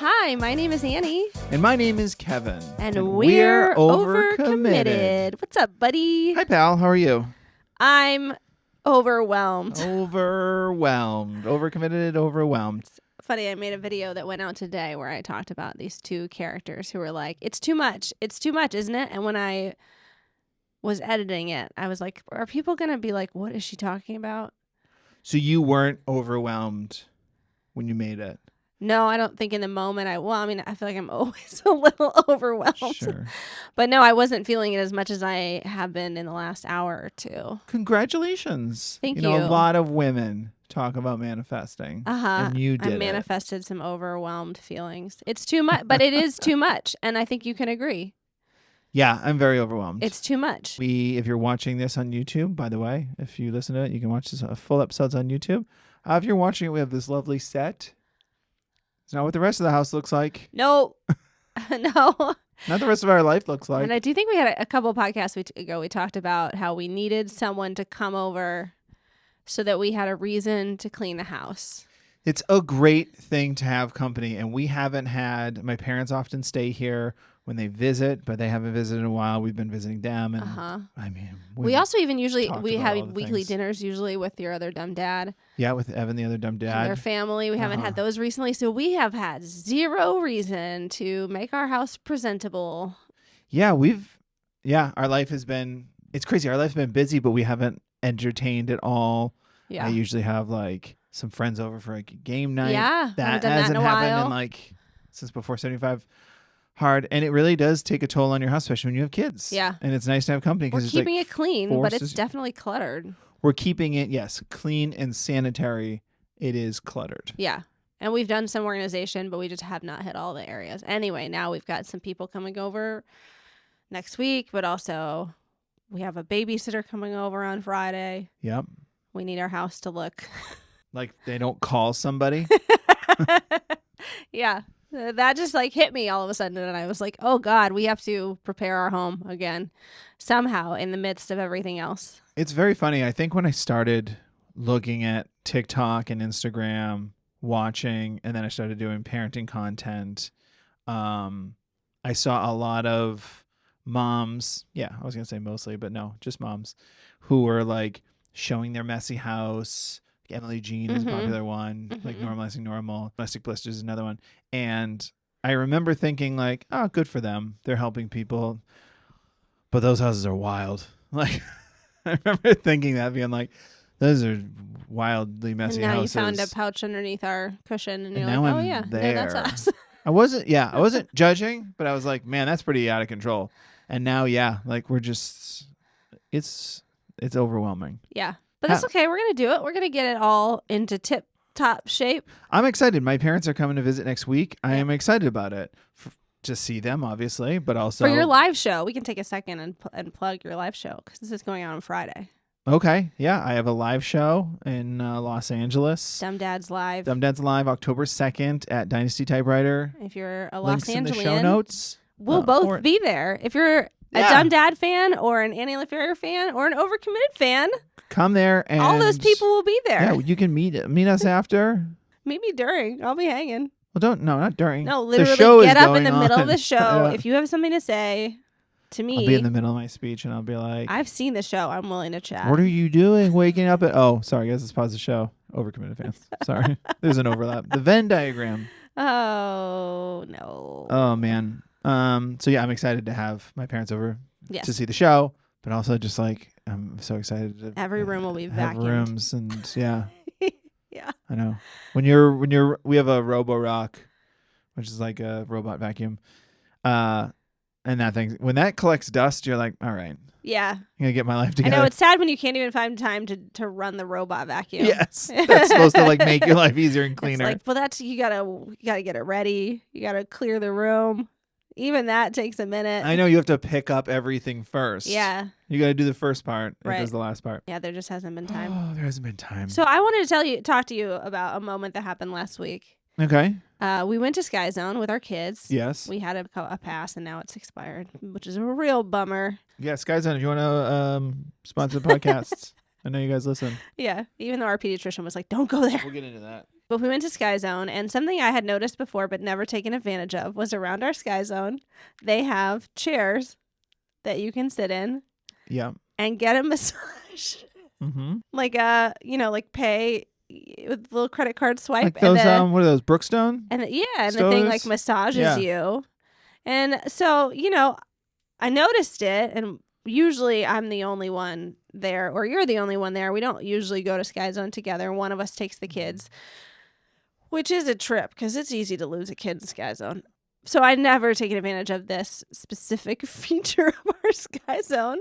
Hi, my name is Annie. And my name is Kevin. And we're Overcommitted. What's up, buddy? Hi, pal. How are you? I'm overwhelmed. Overcommitted, overwhelmed. Funny, I made a video that went out today where I talked about these two characters who were like, it's too much. It's too much, isn't it? And when I was editing it, I was like, are people going to be like, what is she talking about? So you weren't overwhelmed when you made it? No, I don't think in the moment I feel like I'm always a little overwhelmed. Sure. But no, I wasn't feeling it as much as I have been in the last hour or two. Congratulations. Thank you. You know, a lot of women talk about manifesting. And you did I manifested some overwhelmed feelings. It's too much, but it is too much. And I think you can agree. Yeah, I'm very overwhelmed. It's too much. If you're watching this on YouTube, by the way, if you listen to it, you can watch this full episodes on YouTube. If you're watching it, we have this lovely set. It's not what the rest of the house looks like. No. No. Not the rest of our life looks like. And I do think we had a couple podcasts ago, we talked about how we needed someone to come over so that we had a reason to clean the house. It's a great thing to have company. And we haven't had, my parents often stay here when they visit, but they haven't visited in a while. We've been visiting them. And I mean, we also even usually, we have weekly things. dinners usually with your other dumb dad. Yeah, with Evan, the other dumb dad. And their family. We haven't had those recently. So we have had zero reason to make our house presentable. Yeah, our life has been, it's crazy. Our life has been busy, but we haven't entertained it all. Yeah. I usually have like some friends over for like a game night. Yeah. That hasn't happened in like since before 75 hard. And it really does take a toll on your house, especially when you have kids. Yeah. And it's nice to have company. We're it's keeping like it clean, but it's definitely cluttered. We're keeping it, yes, clean and sanitary. It is cluttered. Yeah. And we've done some organization, but we just have not hit all the areas. Anyway, now we've got some people coming over next week, but also we have a babysitter coming over on Friday. Yep. We need our house to look like they don't call somebody. Yeah. That just like hit me all of a sudden. And I was like, oh God, we have to prepare our home again somehow in the midst of everything else. It's very funny. I think when I started looking at TikTok and Instagram, watching, and then I started doing parenting content, I saw a lot of moms. Yeah, I was going to say mostly, but no, just moms who were like showing their messy house. Emily Jean is a popular one, like Normalizing Normal. Domestic Bliss is another one. And I remember thinking like, oh, good for them. They're helping people. But those houses are wild. Like, I remember thinking that, being like, those are wildly messy houses. And now you found a pouch underneath our cushion and you're now like, I'm oh yeah, there. that's us. I wasn't judging, but I was like, man, that's pretty out of control. And now, yeah, like we're just, it's overwhelming. Yeah. But it's okay. We're going to do it. We're going to get it all into tip-top shape. I'm excited. My parents are coming to visit next week. I am excited about it. To see them, obviously, but also... For your live show. We can take a second and plug your live show, because this is going out on Friday. Okay. Yeah, I have a live show in Los Angeles. Dumb Dad's Live. Dumb Dad's Live, October 2nd at Dynasty Typewriter. If you're a Links Los Angelian... in the show notes. We'll both be there. If you're a Dumb Dad fan, or an Annie LaFerrier fan, or an Overcommitted fan... Come there and... all those people will be there. Yeah, you can meet us after. Meet me during. I'll be hanging. Well, not during. No, literally the show get is up in the going middle on. of the show. Yeah. If you have something to say to me... I'll be in the middle of my speech and I'll be like... I've seen the show. I'm willing to chat. What are you doing waking up at... Oh, sorry, guys. Let's pause the show. Overcommitted fans. Sorry. There's an overlap. The Venn diagram. Oh, no. Oh, man. So, yeah, I'm excited to have my parents over Yes. to see the show, but also just like, I'm so excited to Every room will be have vacuumed. rooms and yeah. Yeah. I know. We have a Roborock, which is like a robot vacuum. And that thing, when that collects dust, you're like, all right. Yeah. I'm going to get my life together. I know, it's sad when you can't even find time to run the robot vacuum. Yes. That's supposed to like make your life easier and cleaner. It's like, well, that's, you gotta get it ready. You gotta clear the room. Even that takes a minute. I know you have to pick up everything first. Yeah. You got to do the first part. Right. It does the last part. Yeah, there just hasn't been time. Oh, there hasn't been time. So I wanted to talk to you about a moment that happened last week. Okay. We went to Sky Zone with our kids. Yes. We had a pass and now it's expired, which is a real bummer. Yeah, Sky Zone, if you want to sponsor podcasts, I know you guys listen. Yeah, even though our pediatrician was like, don't go there. We'll get into that. But we went to Sky Zone, and something I had noticed before but never taken advantage of was around our Sky Zone, they have chairs that you can sit in Yeah. and get a massage. Mm-hmm. Like like pay with a little credit card swipe. Like those, what are those, Brookstone? And the thing like Stoves? massages you. And so, I noticed it, and usually I'm the only one there, or you're the only one there. We don't usually go to Sky Zone together. One of us takes the kids, which is a trip because it's easy to lose a kid in Sky Zone. So I never taken advantage of this specific feature of our Sky Zone.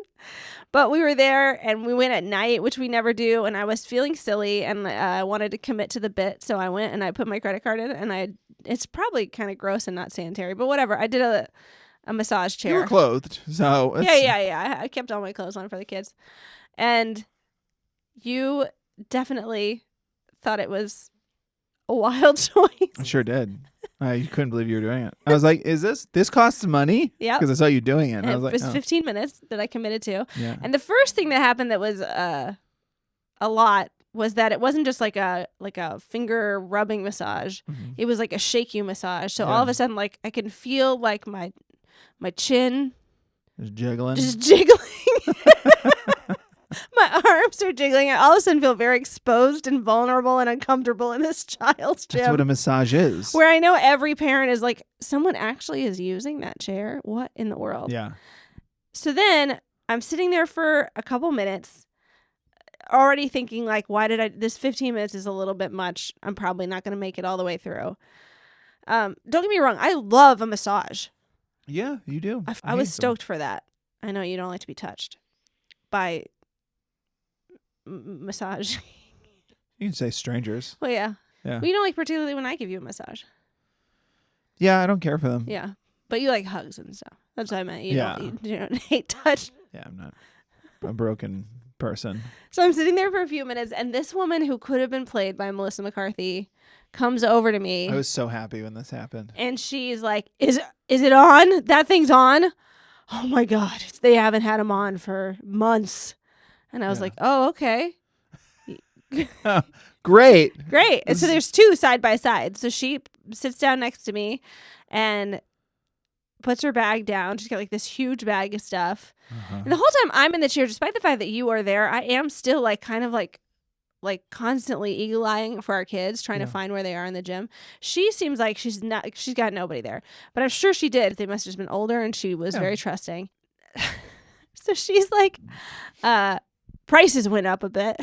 But we were there, and we went at night, which we never do, and I was feeling silly, and I wanted to commit to the bit, so I went and I put my credit card in, and it's probably kind of gross and not sanitary, but whatever. I did a massage chair. You were clothed, so Yeah. I kept all my clothes on for the kids. And you definitely thought it was a wild choice. I sure did. I couldn't believe you were doing it. I was like, "Is this costs money?" Yeah, because I saw you doing it. And I was it like, was 15 minutes that I committed to. Yeah. And the first thing that happened that was a lot was that it wasn't just like a finger rubbing massage. Mm-hmm. It was like a shake you massage. So Yeah. all of a sudden, like I can feel like my chin Just jiggling. just jiggling. My arms are jiggling. I all of a sudden feel very exposed and vulnerable and uncomfortable in this child's gym. That's what a massage is. Where I know every parent is like, someone actually is using that chair? What in the world? Yeah. So then I'm sitting there for a couple minutes, already thinking like, this 15 minutes is a little bit much. I'm probably not going to make it all the way through. Don't get me wrong. I love a massage. Yeah, you do. I was stoked for that. I know you don't like to be touched by massage. You can say strangers. Well, yeah. Yeah. Well, you don't like particularly when I give you a massage. Yeah, I don't care for them. Yeah. But you like hugs and stuff. That's what I meant. You don't hate touch. Yeah, I'm not a broken person. So I'm sitting there for a few minutes, and this woman who could have been played by Melissa McCarthy comes over to me. I was so happy when this happened. And she's like, is it on? That thing's on? Oh my God. They haven't had him on for months. And I was like, oh, okay. Great. And so there's two side by side. So she sits down next to me and puts her bag down. She's got like this huge bag of stuff. Uh-huh. And the whole time I'm in the chair, despite the fact that you are there, I am still like kind of like constantly eagle-eyeing for our kids, trying to find where they are in the gym. She seems like she's got nobody there. But I'm sure she did. They must have just been older, and she was very trusting. So she's like, prices went up a bit.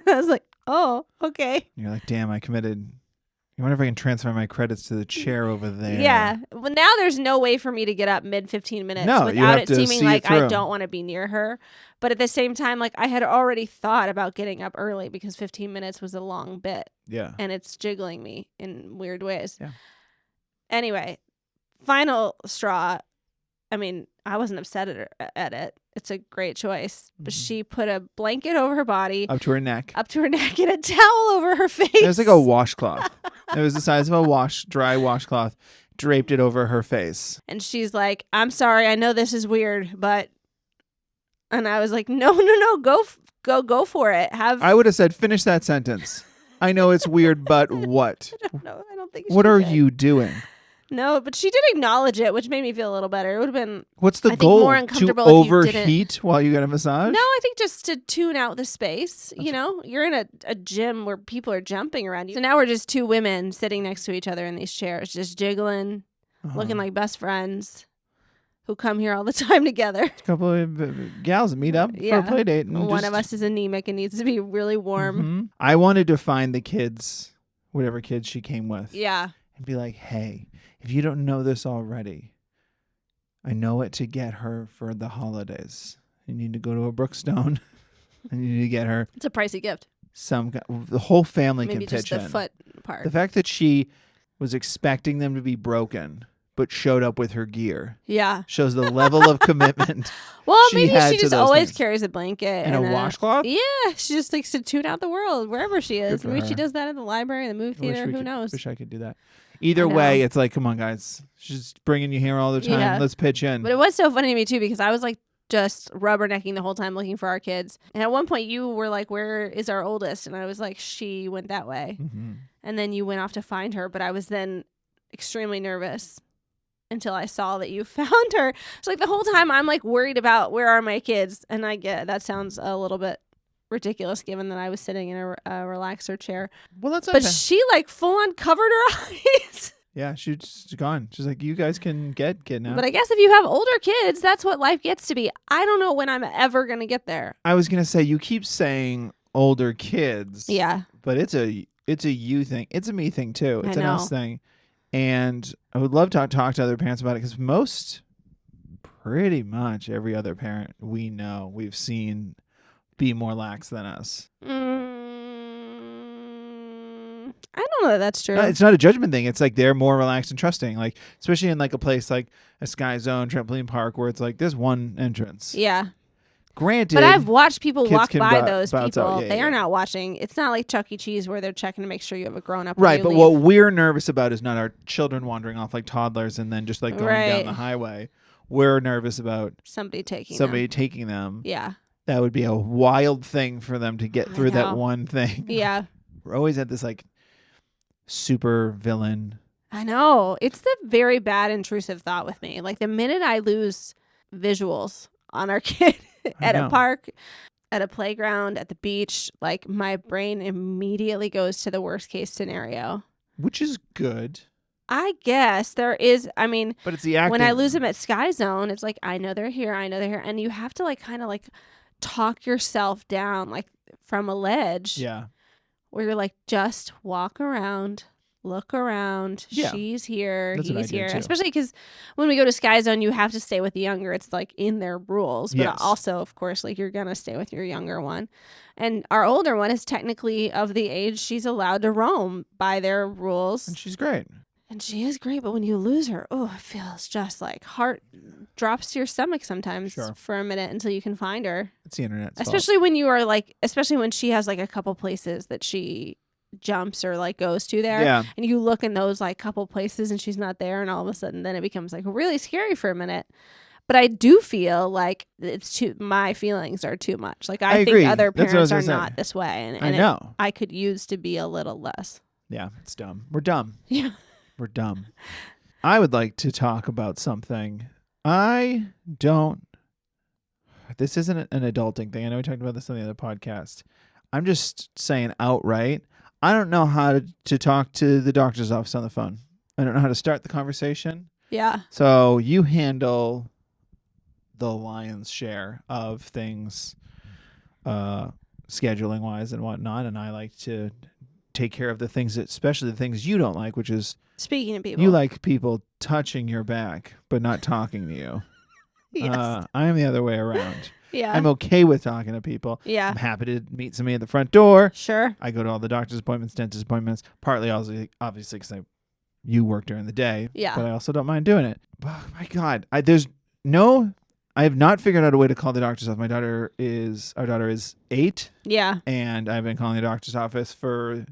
I was like, oh, okay. You're like, damn, I committed. I wonder if I can transfer my credits to the chair over there. Yeah. Well, now there's no way for me to get up mid 15 minutes No, you without have it to seeming see it like I through. don't want to be near her. But at the same time, like I had already thought about getting up early because 15 minutes was a long bit. Yeah. And it's jiggling me in weird ways. Yeah. Anyway, final straw. I mean, I wasn't upset at it. It's a great choice. But she put a blanket over her body. Up to her neck. And a towel over her face. It was like a washcloth. It was the size of a dry washcloth. Draped it over her face. And she's like, I'm sorry. I know this is weird, but... And I was like, no. Go for it. I would have said, finish that sentence. I know it's weird, but what? I don't think What are you doing? No, but she did acknowledge it, which made me feel a little better. It would have been... What's the I think goal? more To uncomfortable if you overheat while you get a massage? No, I think just to tune out the space. You know, you're in a gym where people are jumping around you. So now we're just two women sitting next to each other in these chairs, just jiggling, looking like best friends who come here all the time together. A couple of gals meet up for a play date. And one of us is anemic and needs to be really warm. Mm-hmm. I wanted to find the kids, whatever kids she came with. Yeah. And be like, hey, if you don't know this already, I know what to get her for the holidays. You need to go to a Brookstone and you need to get her. It's a pricey gift. The whole family Maybe can pitch just the in. foot part. The fact that she was expecting them to be broken, but showed up with her gear. Yeah. Shows the level of commitment. Well, maybe had she to just those always things. carries a blanket And a washcloth? Yeah, she just likes to tune out the world wherever she is. for Maybe her. she does that in the library, the movie theater. Who knows? Wish I could do that. Either I know. way, it's like, come on, guys. She's bringing you here all the time. Yeah. Let's pitch in. But it was so funny to me too because I was like just rubbernecking the whole time looking for our kids. And at one point you were like, "Where is our oldest?" And I was like, "She went that way." Mm-hmm. and then you went off to find her, but I was then extremely nervous until I saw that you found her. So like the whole time I'm like worried about where are my kids, and I get that sounds a little bit ridiculous given that I was sitting in a relaxer chair. Well, that's But okay. she like full on covered her eyes. Yeah, she's gone. She's like, you guys can get now. But I guess if you have older kids, that's what life gets to be. I don't know when I'm ever going to get there. I was gonna say, you keep saying older kids. Yeah. But it's a you thing. It's a me thing too. It's I an know. us thing. And I would love to talk to other parents about it, because pretty much every other parent we know, we've seen be more lax than us. I don't know that that's true. It's not a judgment thing. It's like they're more relaxed and trusting. Like, especially in like a place like a Sky Zone trampoline park where it's like there's one entrance. Yeah. Granted, But I've watched people kids walk can by bounce those out. people. Yeah, They yeah. are not watching. It's not like Chuck E. Cheese where they're checking to make sure you have a grown up. right, but what we're nervous about is not our children wandering off like toddlers and then just like going down Right. the highway. We're nervous about somebody taking taking them. them. Yeah. That would be a wild thing for them to get I through that know. one thing. Yeah. We're always at this like super villain. I know. It's the very bad intrusive thought with me. Like the minute I lose visuals on our kid at know. a park, at a playground, at the beach, like my brain immediately goes to the worst case scenario. Which is good. I guess there is, I mean, But it's the acting. when I lose them at Sky Zone, it's like, I know they're here. And you have to like kind of like talk yourself down like from a ledge. Yeah. Where you're like, just walk around, look around. Yeah. She's here. That's what I He's do, here. too. Especially because when we go to Sky Zone, you have to stay with the younger. It's like in their rules. But Yes. also, of course, like you're going to stay with your younger one. And our older one is technically of the age she's allowed to roam by their rules. And she's great. And she is great. But when you lose her, oh, it feels just like heart drops to your stomach sometimes Sure. for a minute until you can find her. It's the internet's fault. Especially when you are like, especially when she has like a couple places that she jumps or like goes to there. Yeah. And you look in those like couple places and she's not there. And all of a sudden then it becomes like really scary for a minute. But I do feel like my feelings are too much. Like I think agree. other That's what I was parents are gonna say. not this way. And I know. I could use to be a little less. Yeah, it's dumb. We're dumb. Yeah. We're dumb. I would like to talk about something. I don't. This isn't an adulting thing. I know we talked about this on the other podcast. I'm just saying outright, I don't know how to talk to the doctor's office on the phone. I don't know how to start the conversation. Yeah. So you handle the lion's share of things, scheduling wise and whatnot, and I like to take care of the things, especially the things you don't like, which is Speaking of people. you like people touching your back but not talking to you. Yes. I am the other way around. yeah. I'm okay with talking to people. yeah. I'm happy to meet somebody at the front door. Sure. I go to all the doctor's appointments, dentist appointments, partly obviously because you work during the day. Yeah. But I also don't mind doing it. Oh, my God. I have not figured out a way to call the doctor's office. Our daughter is 8, Yeah. and I've been calling the doctor's office for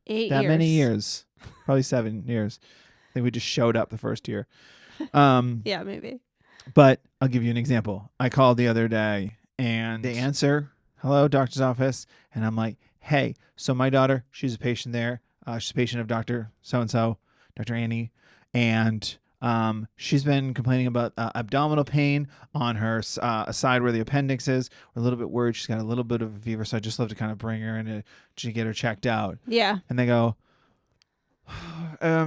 8 that years. many years. Probably 7 years. I think we just showed up the first year. Yeah, maybe. But I'll give you an example. I called the other day and they answer, hello, doctor's office. And I'm like, hey, so my daughter, she's a patient there. She's a patient of Dr. So-and-so, Dr. Annie. And she's been complaining about abdominal pain on her side where the appendix is. We're a little bit worried. She's got a little bit of a fever. So I'd just love to kind of bring her in to get her checked out. Yeah. And they go,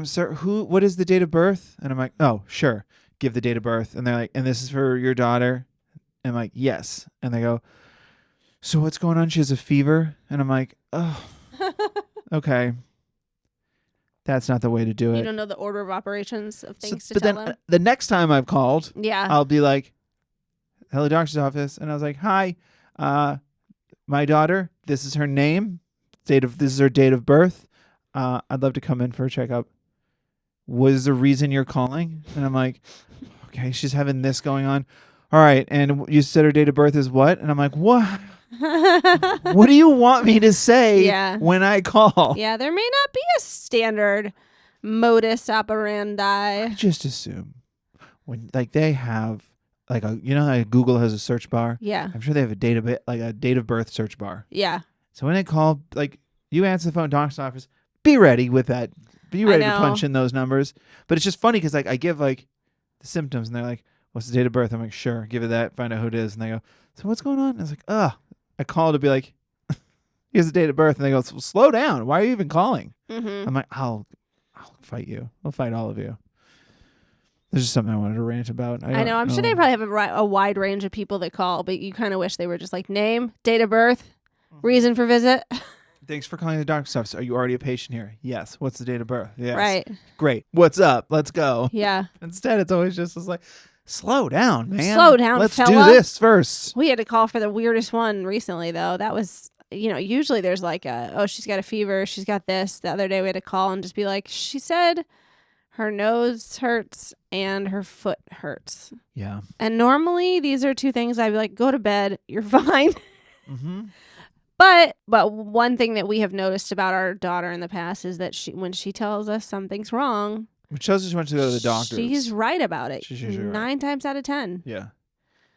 sir, what is the date of birth? And I'm like, oh, sure. Give the date of birth. And they're like, and this is for your daughter? And I'm like, yes. And they go, so what's going on? She has a fever? And I'm like, oh, okay. That's not the way to do it. You don't know the order of operations of things to but tell then them? the next time I've called, Yeah. I'll be like, hello, doctor's office. And I was like, hi, my daughter, this is her name. This is her date of birth. I'd love to come in for a checkup. What is the reason you're calling? And I'm like, okay, she's having this going on. All right. And you said her date of birth is what? And I'm like, what? What do you want me to say Yeah. when I call? Yeah, there may not be a standard modus operandi. I just assume when they have how Google has a search bar. Yeah. I'm sure they have a date of birth search bar. Yeah. So when they call, you answer the phone, doctor's office, be ready with that. Be ready to know. punch in those numbers. But it's just funny because like I give like the symptoms and they're like, what's the date of birth? I'm like, sure, give it that, find out who it is. And they go, so what's going on? And I was like, I call to be like, here's the date of birth. And they go, slow down. Why are you even calling? Mm-hmm. I'm like, I'll fight you. I'll fight all of you. There's just something I wanted to rant about. I know. I'm sure they probably have a wide range of people that call, but you kind of wish they were just like name, date of birth, reason for visit. Thanks for calling the doctor's office. Are you already a patient here? Yes. What's the date of birth? Yes. Right. Great. What's up? Let's go. Yeah. Instead, it's always just like, slow down, man. Slow down, Let's fella. do this first. We had to call for the weirdest one recently, though. That was, usually there's like she's got a fever. She's got this. The other day we had to call and just be like, she said her nose hurts and her foot hurts. Yeah. And normally these are two things I'd be like, go to bed. You're fine. Mm-hmm. But one thing that we have noticed about our daughter in the past is that when she tells us something's wrong, Which shows she wants to go to the doctor. she's right about it. She's usually right. 9 times out of 10. Yeah.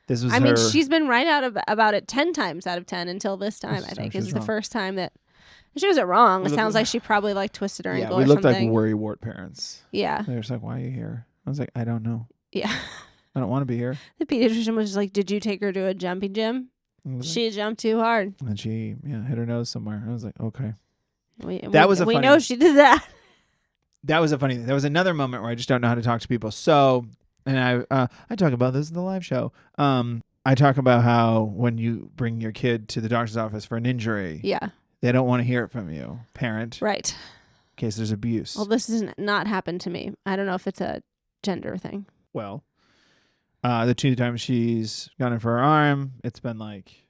This was I mean, she's been right about it 10 times out of 10 until this time, This I time think. she This was is the wrong. first time that she wasn't wrong. We It looked- sounds like she probably like twisted her Yeah, ankle we or looked something. like worrywart parents. Yeah. They were just like, why are you here? I was like, I don't know. Yeah. I don't want to be here. The pediatrician was just like, did you take her to a jumping gym? And She jumped too hard. she hit her nose somewhere. I was like, okay. We funny- know she did that. That was a funny thing. There was another moment where I just don't know how to talk to people. So, and I talk about this in the live show. I talk about how when you bring your kid to the doctor's office for an injury, Yeah. they don't want to hear it from you, parent, Right. in case there's abuse. Well, this has not happened to me. I don't know if it's a gender thing. Well, the 2 times she's gone in for her arm, it's been like,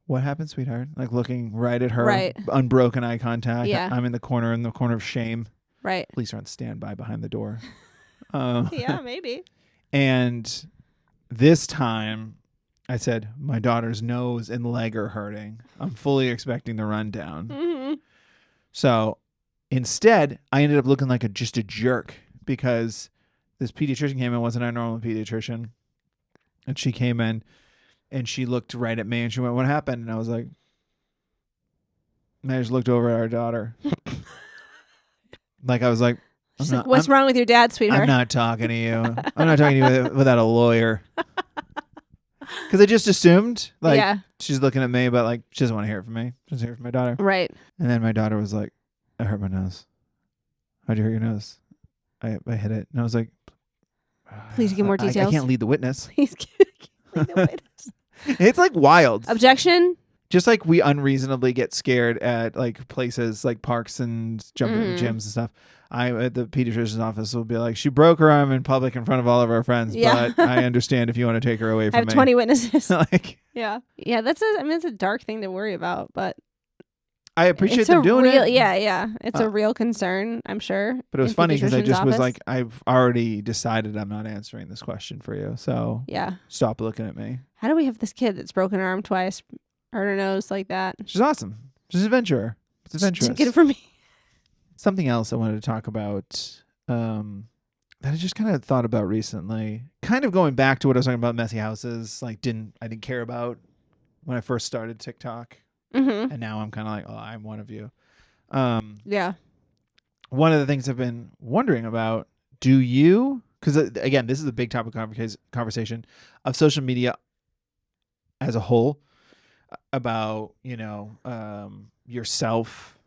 what happened, sweetheart? Like looking right at her, Right. unbroken eye contact. Yeah. I'm in the corner of shame. Right. Police are on standby behind the door. Yeah, maybe. And this time, I said, my daughter's nose and leg are hurting. I'm fully expecting the rundown. Mm-hmm. So instead, I ended up looking like just a jerk because this pediatrician came in, wasn't a normal pediatrician. And she came in and she looked right at me and she went, what happened? And I was like, and I just looked over at our daughter. Like I was like, She's like, what's wrong with your dad, sweetheart? I'm not talking to you. I'm not talking to you without a lawyer. Because I just assumed, like, Yeah. she's looking at me, but, like, she doesn't want to hear it from me. She doesn't hear it from my daughter. Right. And then my daughter was like, I hurt my nose. How'd you hurt your nose? I hit it. And I was like, Please give more I details. can't lead the witness. Please give me the witness. It's, like, wild. Objection? Just like we unreasonably get scared at, like, places like parks and jumping gyms and stuff. I at the pediatrician's office will be like, she broke her arm in public in front of all of our friends, Yeah. but I understand if you want to take her away I from have me. 20 witnesses. Like, Yeah. Yeah, that's a dark thing to worry about, but I appreciate it's them a doing real, it. Yeah. It's a real concern, I'm sure. But it was in funny because I pediatrician's just was office. like, I've already decided I'm not answering this question for you. So Yeah. stop looking at me. How do we have this kid that's broken her arm twice, hurt her nose like that? She's awesome. She's an adventurer. It's adventurous. Good for me. Something else I wanted to talk about that I just kind of thought about recently. Kind of going back to what I was talking about, messy houses. Like I didn't care about when I first started TikTok. Mm-hmm. And now I'm kind of like, oh, I'm one of you. Yeah. One of the things I've been wondering about, do you, because again, this is a big topic of conversation of social media as a whole about, yourself,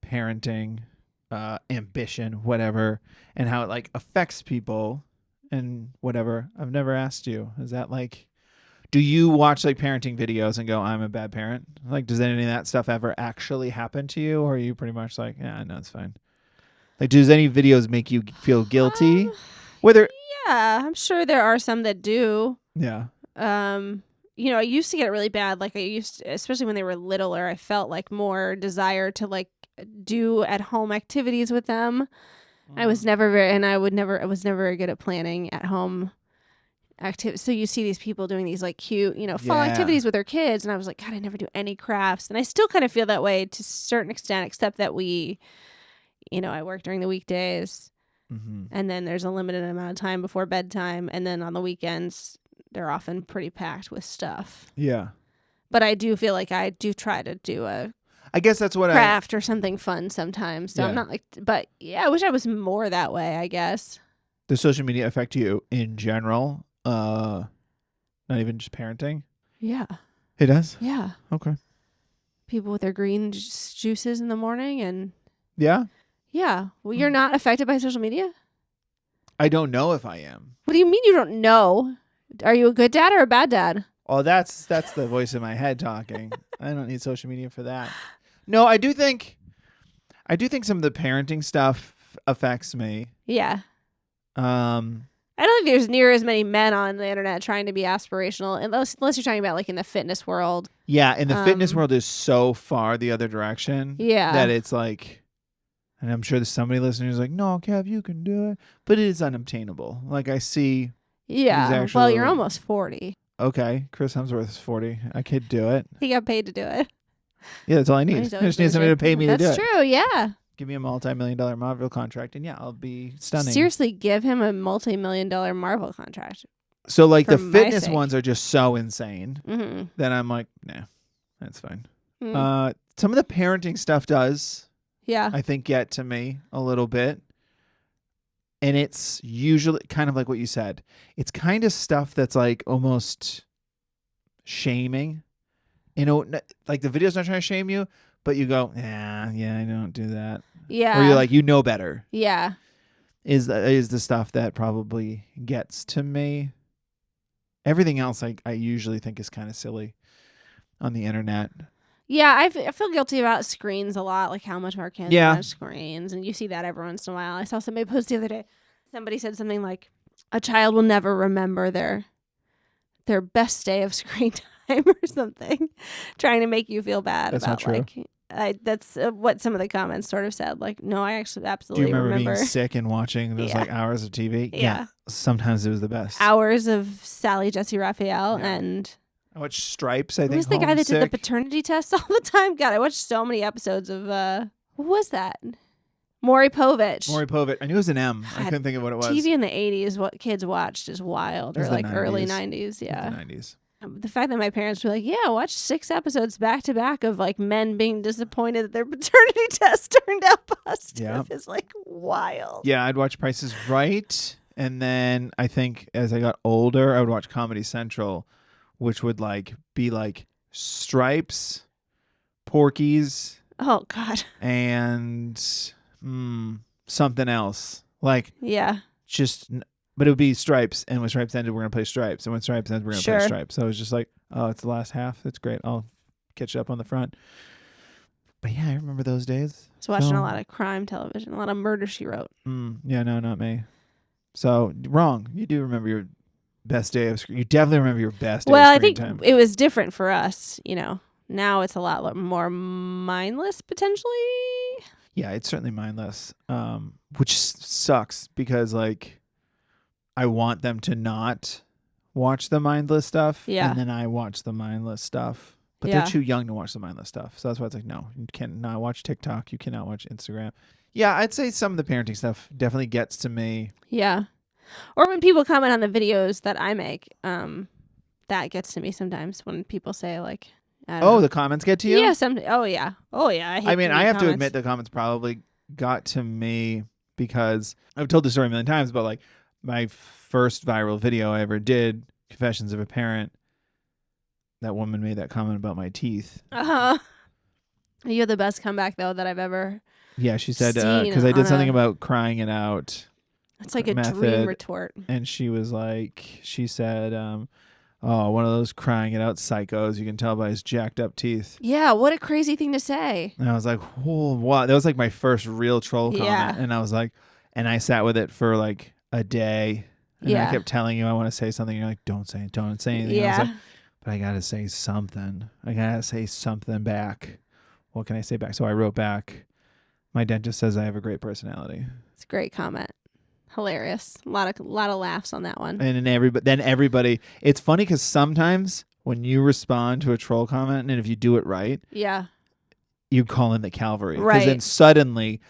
parenting, ambition, whatever, and how it like affects people and whatever. I've never asked you, is that like, do you watch like parenting videos and go, I'm a bad parent? Like, does any of that stuff ever actually happen to you? Or are you pretty much like, yeah, no, it's fine? Like, does any videos make you feel guilty? Whether, Yeah, I'm sure there are some that do. yeah. I used to get it really bad. Like especially when they were littler, I felt like more desire to like do at home activities with them. I was never I was never very good at planning at home activities. So you see these people doing these like cute, fall Yeah. activities with their kids. And I was like, God, I never do any crafts. And I still kind of feel that way to a certain extent, except that I work during the weekdays and then there's a limited amount of time before bedtime. And then on the weekends, they're often pretty packed with stuff. Yeah. But I do feel like I do try to do I guess that's what craft or something fun sometimes. So I'm not like, but yeah, I wish I was more that way, I guess. Does social media affect you in general? Not even just parenting? Yeah. It does? Yeah. Okay. People with their green juices in the morning and Yeah? yeah. Well, you're not affected by social media? I don't know if I am. What do you mean you don't know? Are you a good dad or a bad dad? Oh, that's the voice in my head talking. I don't need social media for that. No, I do think some of the parenting stuff affects me. Yeah. I I don't think there's near as many men on the internet trying to be aspirational, unless you're talking about like in the fitness world. Yeah, and the fitness world is so far the other direction that it's like, and I'm sure there's somebody listening who's like, no, Kev, you can do it. But it is unobtainable. Like I see. Yeah. Well, you're almost 40. Okay, Chris Hemsworth is 40. I could do it. He got paid to do it. Yeah, that's all I need. I just need somebody to pay me to do it. That's true, yeah. Give me a multi-million-dollar Marvel contract, and yeah, I'll be stunning. Seriously, give him a multi-million-dollar Marvel contract. So, like, the fitness ones are just so insane that I'm like, nah, that's fine. Some of the parenting stuff does, I think, get to me a little bit. And it's usually kind of like what you said. It's kind of stuff that's like almost shaming. You know, like the video's not trying to shame you, but you go, yeah, I don't do that. Yeah. Or you're like, you know better. Yeah. Is the stuff that probably gets to me. Everything else I usually think is kind of silly on the internet. Yeah, I feel guilty about screens a lot, like how much our kids watch screens. And you see that every once in a while. I saw somebody post the other day. Somebody said something like, a child will never remember their best day of screen time or something, trying to make you feel bad that's about not true. like, that's what some of the comments sort of said. Like, no, I actually absolutely Do you remember being sick and watching those like hours of TV? Yeah. Sometimes it was the best. Hours of Sally Jesse Raphael and... I watched Stripes, I think. Who's the guy that did the paternity test all the time? God, I watched so many episodes of, what was that? Maury Povich. I knew it was an M. I couldn't think of what it was. TV in the 80s, what kids watched is wild. Or like early 90s, yeah. The 90s. The fact that my parents were like, yeah, watch 6 episodes back to back of like men being disappointed that their paternity test turned out positive is like wild. Yeah, I'd watch Price is Right. And then I think as I got older, I would watch Comedy Central, which would like be like Stripes, Porky's. Oh, God. And something else. Like, but it would be Stripes. And when Stripes ended, we're going to play Stripes. And when Stripes ended, we're going to play Stripes. So it was just like, oh, it's the last half. That's great. I'll catch up on the front. But yeah, I remember those days. I was watching a lot of crime television, a lot of Murder, She Wrote. Yeah, no, not me. So, wrong. You do remember your best day of screen. You definitely remember your best day of screen time. Well, I think it was different for us, you know. Now it's a lot more mindless, potentially. Yeah, it's certainly mindless, which sucks because, like, I want them to not watch the mindless stuff, and then I watch the mindless stuff. But they're too young to watch the mindless stuff. So that's why it's like, no, you cannot watch TikTok. You cannot watch Instagram. Yeah, I'd say some of the parenting stuff definitely gets to me. Yeah. Or when people comment on the videos that I make, that gets to me sometimes when people say like, I don't know. The comments get to you? Yeah. Oh, yeah. I mean, I have to admit the comments probably got to me because I've told the story a million times, but like my first viral video I ever did, Confessions of a Parent, that woman made that comment about my teeth. You have the best comeback, though, that I've ever Yeah, she said, because I did something about crying it out. It's like a dream retort. And she said, oh, one of those crying it out psychos. You can tell by his jacked up teeth. Yeah, what a crazy thing to say. And I was like, oh, wow. That was like my first real troll comment. And I was like, and I sat with it for like a day. And I kept telling you I want to say something. You're like, don't say anything. Yeah. I was like, but I got to say something. I got to say something back. What can I say back? So I wrote back, my dentist says I have a great personality. It's a great comment. Hilarious. A lot of laughs on that one. And then everybody, it's funny because sometimes when you respond to a troll comment, and if you do it right, you call in the cavalry. Right. Because then suddenly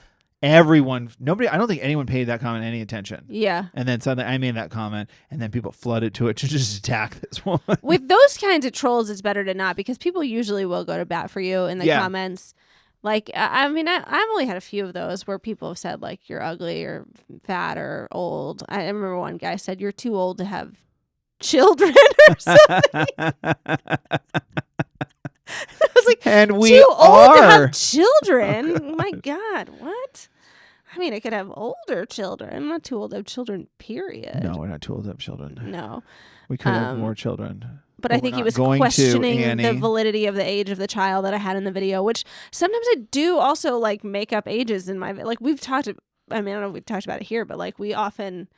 nobody, I don't think anyone paid that comment any attention. Yeah. And then suddenly I made that comment, and then people flooded to it to just attack this woman. With those kinds of trolls, it's better to not, because people usually will go to bat for you in the comments. Like, I mean, I've only had a few of those where people have said, like, you're ugly or fat or old. I remember one guy said, you're too old to have children or something. I was like, and we too old to are. have children? Oh, my God, what? I mean, I could have older children. I'm not too old to have children, period. No, we're not too old to have children. No. We could have more children. But I think he was questioning the validity of the age of the child that I had in the video, which sometimes I do also like make up ages in my, like we've talked, I mean, I don't know if we've talked about it here, but like we often,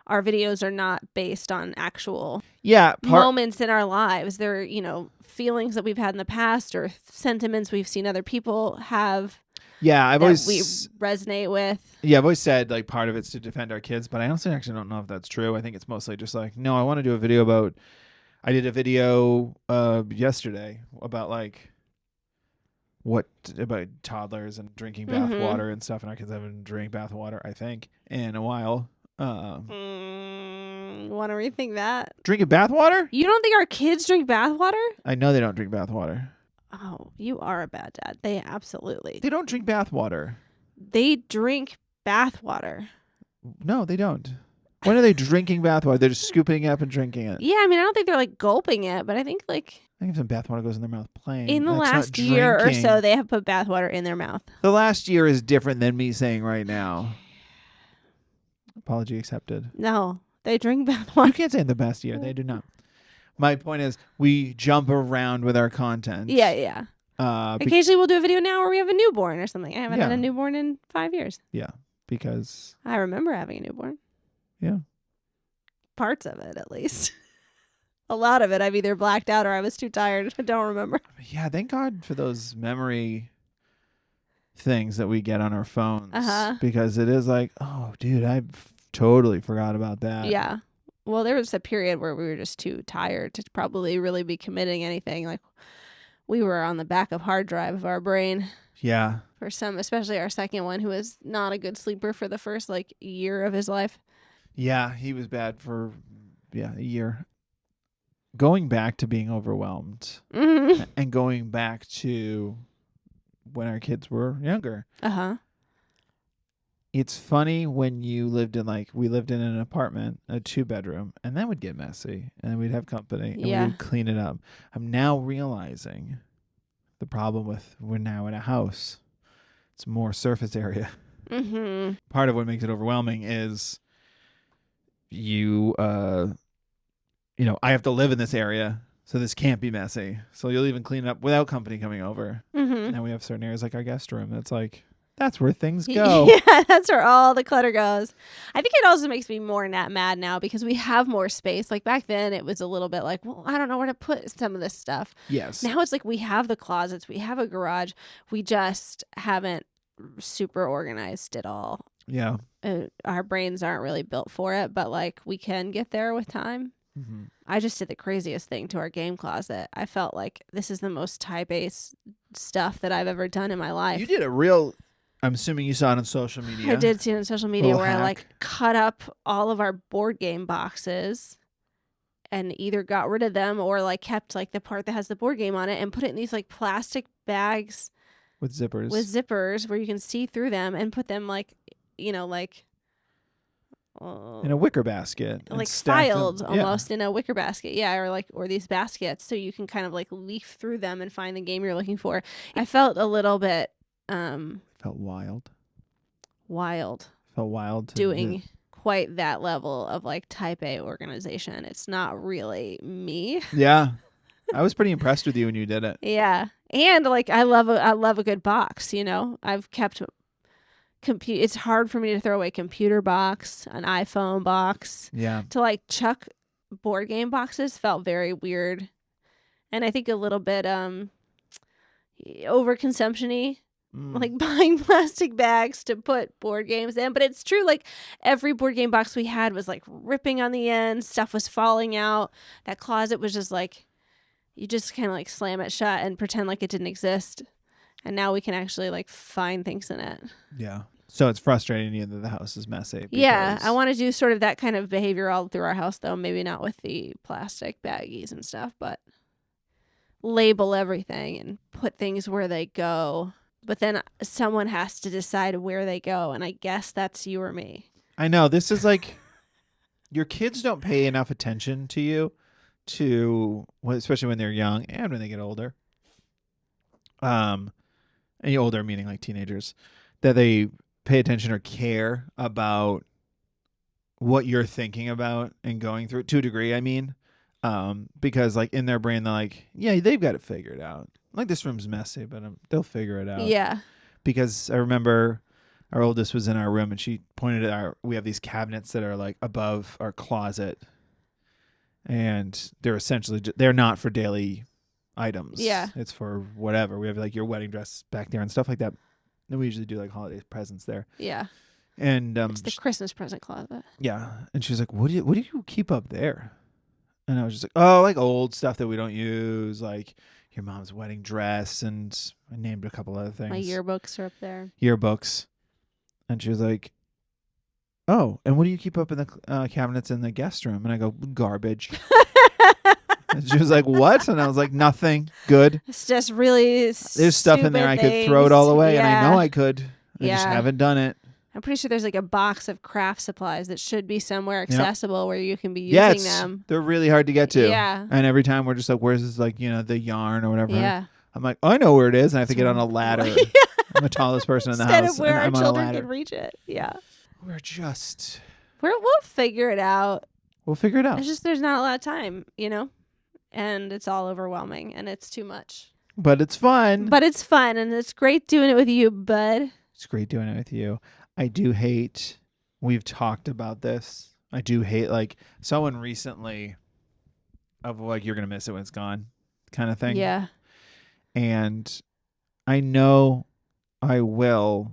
our videos are not based on actual moments in our lives. They're, you know, feelings that we've had in the past or sentiments we've seen other people have. Yeah, we resonate with. Yeah, I've always said like part of it's to defend our kids, but I honestly actually don't know if that's true. I think it's mostly just like, no, I want to do a video about. I did a video yesterday about like about toddlers and drinking bath water and stuff, and our kids haven't drank bath water, I think, in a while. Want to rethink that? Drinking bath water? You don't think our kids drink bath water? I know they don't drink bath water. Oh, you are a bad dad. They absolutely. They don't drink bath water. They drink bath water. No, they don't. When are they drinking bath water? They're just scooping it up and drinking it. Yeah, I mean, I don't think they're like gulping it, but I think like. I think if some bath water goes in their mouth plain. In the last year or so, they have put bath water in their mouth. The last year is different than me saying right now. Apology accepted. No, they drink bath water. You can't say in the best year. They do not. My point is, we jump around with our content. Yeah. Occasionally we'll do a video now where we have a newborn or something. I haven't had a newborn in 5 years. Yeah, because... I remember having a newborn. Yeah. Parts of it, at least. A lot of it, I've either blacked out or I was too tired. I don't remember. Yeah, thank God for those memory things that we get on our phones. Because it is like, oh, dude, I totally forgot about that. Yeah. Well, there was a period where we were just too tired to probably really be committing anything. Like, we were on the backup hard drive of our brain. Yeah. For some, especially our second one, who was not a good sleeper for the first, like, year of his life. Yeah, he was bad for, a year. Going back to being overwhelmed and going back to when our kids were younger. It's funny when you lived in we lived in an apartment, a 2-bedroom, and that would get messy and we'd have company and we would clean it up. I'm now realizing the problem with we're now in a house. It's more surface area. Part of what makes it overwhelming is I have to live in this area, so this can't be messy. So you'll even clean it up without company coming over. And we have certain areas like our guest room. That's like, that's where things go. Yeah, that's where all the clutter goes. I think it also makes me more mad now because we have more space. Like back then, it was a little bit like, well, I don't know where to put some of this stuff. Yes. Now it's like we have the closets, we have a garage. We just haven't super organized it all. Yeah. Our brains aren't really built for it, but like we can get there with time. I just did the craziest thing to our game closet. I felt like this is the most type A stuff that I've ever done in my life. You did a real, I'm assuming you saw it on social media. I did see it on social media where I like cut up all of our board game boxes and either got rid of them or like kept like the part that has the board game on it and put it in these like plastic bags with zippers where you can see through them and put them like, in a wicker basket, like filed almost in a wicker basket, or these baskets, so you can kind of like leaf through them and find the game you're looking for. I felt a little bit felt wild doing quite that level of like type A organization. It's not really me. Yeah, I was pretty impressed with you when you did it. Yeah, and like I love a good box. I've kept. It's hard for me to throw away computer box, an iPhone box. Yeah. To like chuck board game boxes felt very weird. And I think a little bit overconsumption-y. Like buying plastic bags to put board games in. But it's true, like every board game box we had was like ripping on the end, stuff was falling out. That closet was just like you just kind of like slam it shut and pretend like it didn't exist. And now we can actually like find things in it. Yeah. So it's frustrating you that the house is messy. Yeah, I because- want to do sort of that kind of behavior all through our house, though. Maybe not with the plastic baggies and stuff, but label everything and put things where they go. But then someone has to decide where they go, and I guess that's you or me. I know. This is like your kids don't pay enough attention to you, especially when they're young and when they get older. And older meaning like teenagers, that they pay attention or care about what you're thinking about and going through to a degree. I mean, because like in their brain, they're like, yeah, they've got it figured out. Like this room's messy, but they'll figure it out. Yeah. Because I remember our oldest was in our room and she pointed at we have these cabinets that are like above our closet, and they're essentially they're not for daily items. Yeah. It's for whatever. We have like your wedding dress back there and stuff like that. And we usually do like holiday presents there. Yeah. And it's the Christmas present closet. Yeah. And she was like, what do you keep up there? And I was just like, oh, like old stuff that we don't use, like your mom's wedding dress, and I named a couple other things. My yearbooks are up there. Yearbooks. And she was like, oh, and what do you keep up in the cabinets in the guest room? And I go, garbage. And she was like, what? And I was like, nothing. Good. It's just really There's stuff in there I could throw it all away, and I know I could. I just haven't done it. I'm pretty sure there's like a box of craft supplies that should be somewhere accessible where you can be using them. They're really hard to get to. Yeah. And every time we're just like, where's this, like, the yarn or wwhatever. Yeah. I'm like, oh, I know where it is. And I have to get on a ladder. Yeah. I'm the tallest person in the house. Instead of where our I'm children can reach it. Yeah. We'll figure it out. We'll figure it out. It's just there's not a lot of time, and it's all overwhelming and it's too much. But it's fun. And it's great doing it with you, bud. It's great doing it with you. I do hate, we've talked about this. I do hate like someone recently of like, you're going to miss it when it's gone kind of thing. Yeah. And I know I will,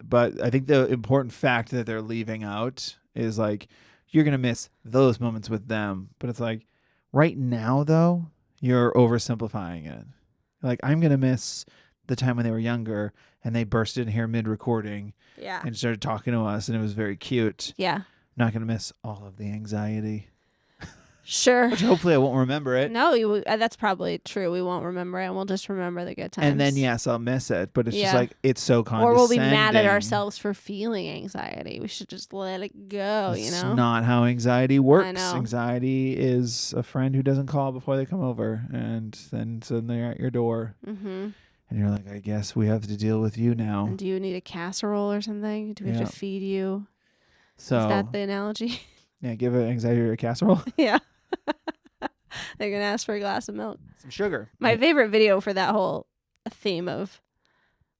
but I think the important fact that they're leaving out is like, you're going to miss those moments with them. But it's like right now though, you're oversimplifying it. Like I'm going to miss the time when they were younger and they burst in here mid-recording and started talking to us, and it was very cute. Yeah. Not going to miss all of the anxiety. Sure. Which hopefully I won't remember it. No, that's probably true. We won't remember it, and we'll just remember the good times. And then, yes, I'll miss it, but it's just like, it's so condescending. Or we'll be mad at ourselves for feeling anxiety. We should just let it go, That's not how anxiety works. I know. Anxiety is a friend who doesn't call before they come over, and then suddenly they're at your door. Mm-hmm. And you're like, I guess we have to deal with you now. And do you need a casserole or something? Do we have to feed you? So is that the analogy? Yeah, give an anxiety a casserole. Yeah. They're going to ask for a glass of milk. Some sugar. My favorite video for that whole theme of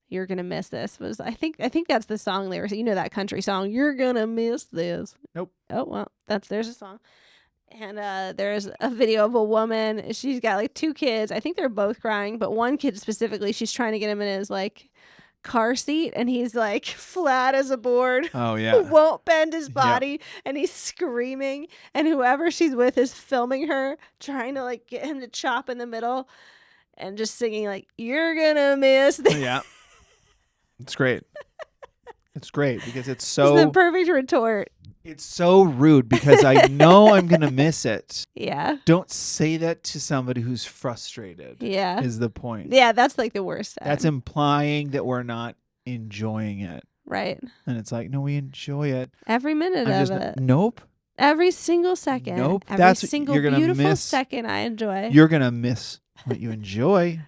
you're going to miss this was, I think that's the song lyrics. You know that country song, you're going to miss this. Nope. Oh, well, there's a song. And there's a video of a woman. She's got like 2 kids. I think they're both crying, but one kid specifically, she's trying to get him in his like car seat, and he's like flat as a board. Oh yeah. Won't bend his body, and he's screaming. And whoever she's with is filming her, trying to like get him to chop in the middle, and just singing like "You're gonna miss this." Yeah. It's great. It's great because it's the perfect retort. It's so rude because I know I'm going to miss it. Yeah. Don't say that to somebody who's frustrated. Yeah. Is the point. Yeah, that's like the worst time. That's implying that we're not enjoying it. Right. And it's like, no, we enjoy it. Every minute of it. Nope. Every single second. Nope. Every single beautiful second I enjoy. You're going to miss what you enjoy.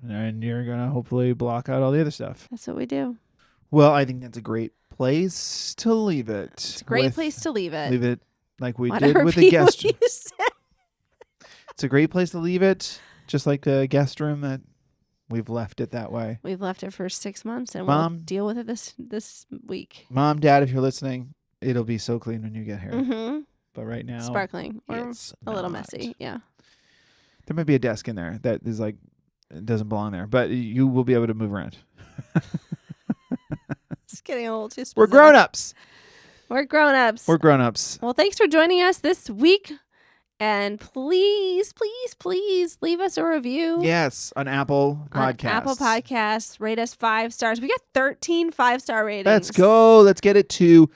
And you're going to hopefully block out all the other stuff. That's what we do. Well, I think that's a great place to leave it. It's a great place to leave it. Leave it like we did with the guest room. It's a great place to leave it, just like the guest room that we've left it that way. We've left it for 6 months, and we'll deal with it this week. Mom, Dad, if you're listening, it'll be so clean when you get here. Mm-hmm. But right now, sparkling or a little messy. Yeah. There might be a desk in there that is like, it doesn't belong there, but you will be able to move around. It's getting a little too specific. We're grown-ups. We're grown-ups. We're grown-ups. Well, thanks for joining us this week. And please, please, please leave us a review. Yes, on Apple Podcasts. On Apple Podcasts. Rate us 5 stars. We got 13 5-star ratings. Let's go. Let's get it. Can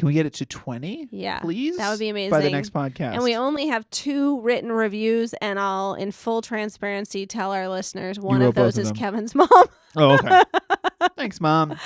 we get it to 20? Yeah. Please? That would be amazing. By the next podcast. And we only have 2 written reviews, and I'll, in full transparency, tell our listeners one of those is Kevin's mom. Oh, okay. Thanks, Mom.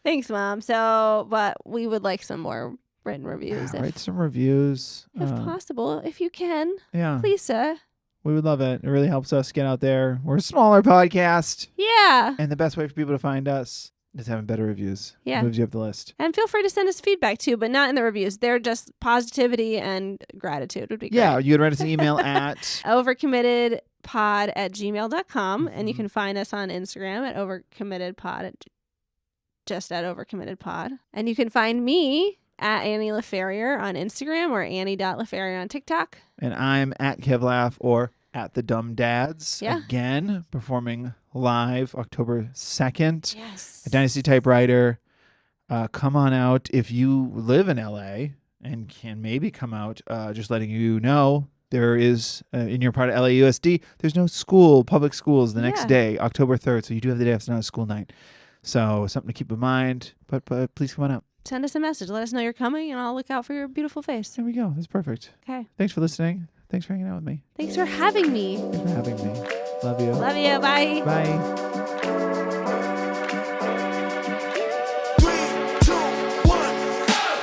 Thanks, Mom. So, but we would like some more written reviews. Write some reviews. If possible, if you can. Yeah. Please, sir. We would love it. It really helps us get out there. We're a smaller podcast. Yeah. And the best way for people to find us is having better reviews. Yeah. Moves you up the list. And feel free to send us feedback too, but not in the reviews. They're just positivity and gratitude would be great. Yeah. You could write us an email at overcommittedpod@gmail.com. And you can find us on Instagram at overcommittedpod, just at overcommittedpod. And you can find me at Annie LaFerrier on Instagram or Annie.LaFerrier on TikTok. And I'm at Kevlaugh or at the Dumb Dads. Yeah. Again, performing live October 2nd. Yes. At Dynasty Typewriter. Come on out if you live in LA and can maybe come out. Just letting you know, there is, in your part of LAUSD, there's no public schools the next day, October 3rd. So you do have the day after, it's not a school night. So something to keep in mind. But please come on out. Send us a message. Let us know you're coming, and I'll look out for your beautiful face. There we go. That's perfect. Okay. Thanks for listening. Thanks for hanging out with me. Thanks for having me. Thanks for having me. Love you. Love you. Bye. Bye.